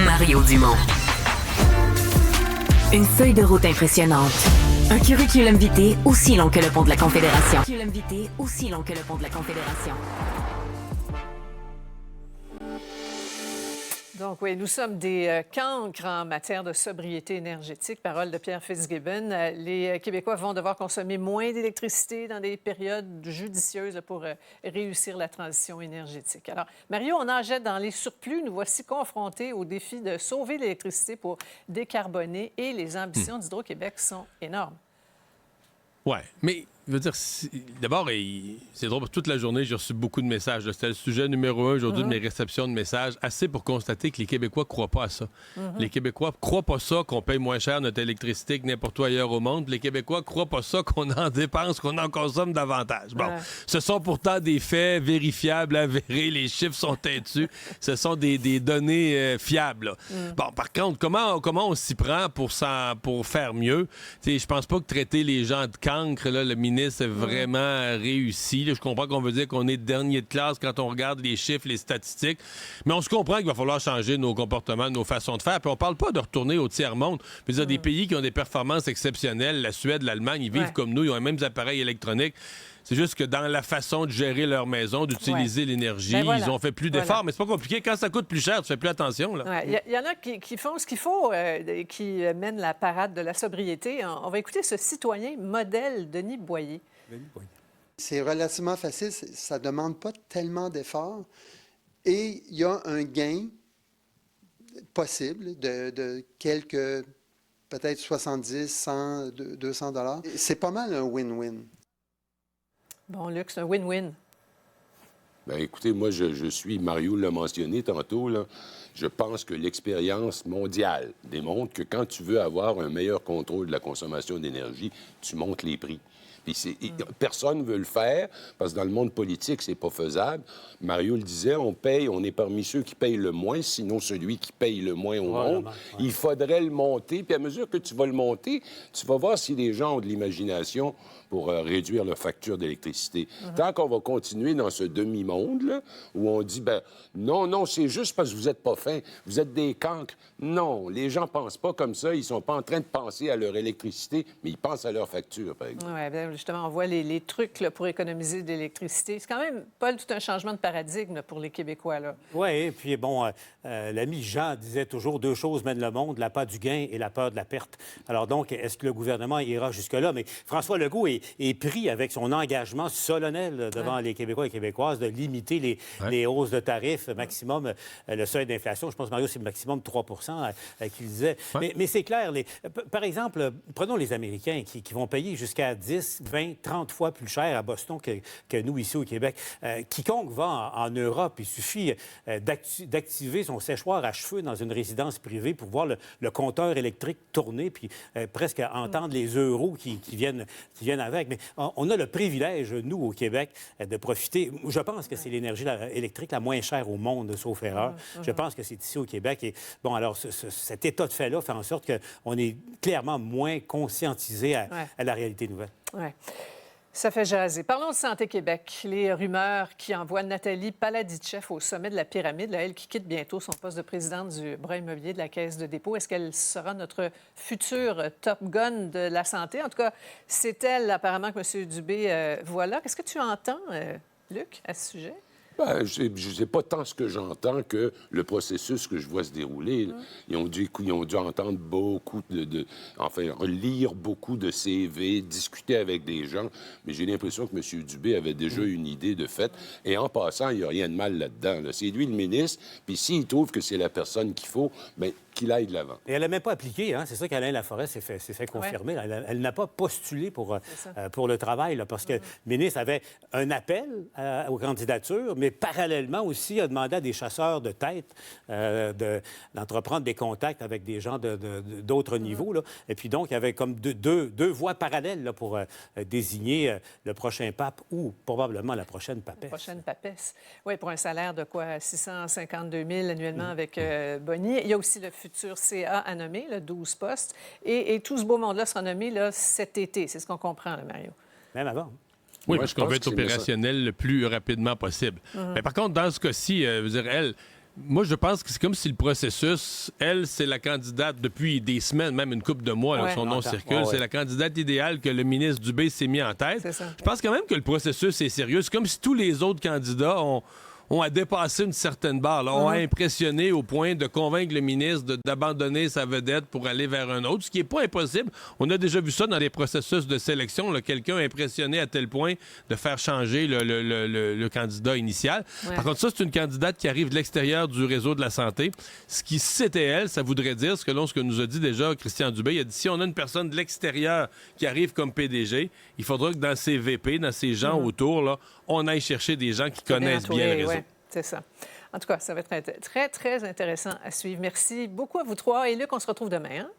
Mario Dumont. Une feuille de route impressionnante. Un curriculum vitae aussi long que le pont de la Confédération. Donc oui, nous sommes des cancres en matière de sobriété énergétique. Parole de Pierre Fitzgibbon. Les Québécois vont devoir consommer moins d'électricité dans des périodes judicieuses pour réussir la transition énergétique. Alors, Mario, on nageait dans les surplus. Nous voici confrontés au défi de sauver l'électricité pour décarboner et les ambitions d'Hydro-Québec sont énormes. Oui, mais je veux dire, d'abord, c'est drôle, toute la journée, j'ai reçu beaucoup de messages. C'était le sujet numéro 1 aujourd'hui de mes réceptions de messages, assez pour constater que les Québécois ne croient pas à ça. Les Québécois ne croient pas ça qu'on paye moins cher notre électricité que n'importe où ailleurs au monde. Les Québécois ne croient pas ça qu'on en dépense, qu'on en consomme davantage. Bon, ce sont pourtant des faits vérifiables, avérés, les chiffres sont têtus, ce sont des données fiables. Bon, par contre, comment on s'y prend pour faire mieux? Je pense pas que traiter les gens de cancre, là, le ministre a vraiment réussi. Là, je comprends qu'on veut dire qu'on est dernier de classe quand on regarde les chiffres, les statistiques, mais on se comprend qu'il va falloir changer nos comportements, nos façons de faire. Puis on parle pas de retourner au tiers-monde. Mais il y a des pays qui ont des performances exceptionnelles. La Suède, l'Allemagne, ils vivent comme nous, ils ont les mêmes appareils électroniques. C'est juste que dans la façon de gérer leur maison, d'utiliser l'énergie, ils ont fait plus d'efforts. Mais c'est pas compliqué. Quand ça coûte plus cher, tu fais plus attention. Il y en a qui font ce qu'il faut, qui mènent la parade de la sobriété. On va écouter ce citoyen modèle, Denis Boyer. C'est relativement facile. Ça ne demande pas tellement d'efforts. Et il y a un gain possible de quelques, peut-être 70, 100, 200 $. C'est pas mal un win-win. Bon, Luc, c'est un win-win. Bien, écoutez, moi, je suis, Mario l'a mentionné tantôt, là, je pense que l'expérience mondiale démontre que quand tu veux avoir un meilleur contrôle de la consommation d'énergie, tu montes les prix. Puis personne ne veut le faire, parce que dans le monde politique, c'est pas faisable. Mario le disait, on est parmi ceux qui payent le moins, sinon celui qui paye le moins au monde. Il faudrait le monter, puis à mesure que tu vas le monter, tu vas voir si les gens ont de l'imagination pour réduire leur facture d'électricité. Tant qu'on va continuer dans ce demi-monde, là, où on dit, non, c'est juste parce que vous n'êtes pas fin, vous êtes des cancres. Non, les gens pensent pas comme ça, ils sont pas en train de penser à leur électricité, mais ils pensent à leur facture, par exemple. Oui, bien, justement, on voit les trucs là, pour économiser de l'électricité. C'est quand même, Paul, tout un changement de paradigme pour les Québécois. Oui, puis bon, l'ami Jean disait toujours 2 choses mènent le monde, la peur du gain et la peur de la perte. Alors donc, est-ce que le gouvernement ira jusque-là? Mais François Legault est pris avec son engagement solennel devant les Québécois et Québécoises de limiter les hausses de tarifs maximum, le seuil d'inflation. Je pense, Mario, c'est le maximum 3 qu'il disait. Mais c'est clair, par exemple, prenons les Américains qui vont payer jusqu'à 10, 20, 30 fois plus cher à Boston que nous ici au Québec. Quiconque va en Europe, il suffit d'activer son séchoir à cheveux dans une résidence privée pour voir le compteur électrique tourner puis presque entendre les euros qui viennent avec. Mais on a le privilège, nous, au Québec, de profiter. Je pense que c'est l'énergie électrique la moins chère au monde, sauf erreur. Je pense que c'est ici au Québec. Et bon, alors, cet état de fait-là fait en sorte qu'on est clairement moins conscientisé à la réalité nouvelle. Oui. Ça fait jaser. Parlons de Santé Québec. Les rumeurs qui envoient Nathalie Paladichev au sommet de la pyramide, là, elle qui quitte bientôt son poste de présidente du bras immobilier de la Caisse de dépôt. Est-ce qu'elle sera notre future Top Gun de la santé? En tout cas, c'est elle, apparemment, que M. Dubé voit là. Qu'est-ce que tu entends, Luc, à ce sujet? Je ne sais pas tant ce que j'entends que le processus que je vois se dérouler. Ils ont dû entendre beaucoup lire beaucoup de CV, discuter avec des gens, mais j'ai l'impression que M. Dubé avait déjà une idée de fait. Et en passant, il n'y a rien de mal là-dedans. Là. C'est lui le ministre, puis s'il trouve que c'est la personne qu'il faut, bien, qu'il aille de l'avant. Et elle n'a même pas appliqué, hein? C'est ça qu'Alain Laforêt s'est fait confirmer. Elle n'a pas postulé pour le travail, là, parce que le ministre avait un appel aux candidatures, mais parallèlement aussi a demandé à des chasseurs de tête d'entreprendre des contacts avec des gens d'autres niveaux. Là. Et puis donc, il y avait comme deux voies parallèles là, pour désigner le prochain pape ou probablement la prochaine papesse. La prochaine papesse. Oui, pour un salaire de quoi? 652 000 annuellement avec Bonny. Il y a aussi le futur CA à nommer, là, 12 postes. Et tout ce beau monde-là sera nommé là, cet été. C'est ce qu'on comprend, là, Mario. Même avant. Oui, parce qu'on veut être opérationnel le plus rapidement possible. Mais par contre, dans ce cas-ci, elle, moi, je pense que c'est comme si le processus, elle, c'est la candidate depuis des semaines, même une couple de mois, là, Ouais. que son nom Longtemps. circule. Ouais. C'est la candidate idéale que le ministre Dubé s'est mis en tête. C'est ça. Je pense quand même que le processus est sérieux. C'est comme si tous les autres candidats ont à dépasser une certaine barre, là, ont à impressionner au point de convaincre le ministre d'abandonner sa vedette pour aller vers un autre, ce qui n'est pas impossible. On a déjà vu ça dans les processus de sélection, là, quelqu'un impressionné à tel point de faire changer le candidat initial. Ouais. Par contre, ça, c'est une candidate qui arrive de l'extérieur du réseau de la santé. Ce qui, si c'était elle, ça voudrait dire, ce que nous a dit déjà Christian Dubé, il a dit, si on a une personne de l'extérieur qui arrive comme PDG, il faudra que dans ses VP, dans ses gens autour, là, on aille chercher des gens qui connaissent bien le réseau. Ouais, c'est ça. En tout cas, ça va être très, très intéressant à suivre. Merci beaucoup à vous trois. Et Luc, on se retrouve demain. Hein?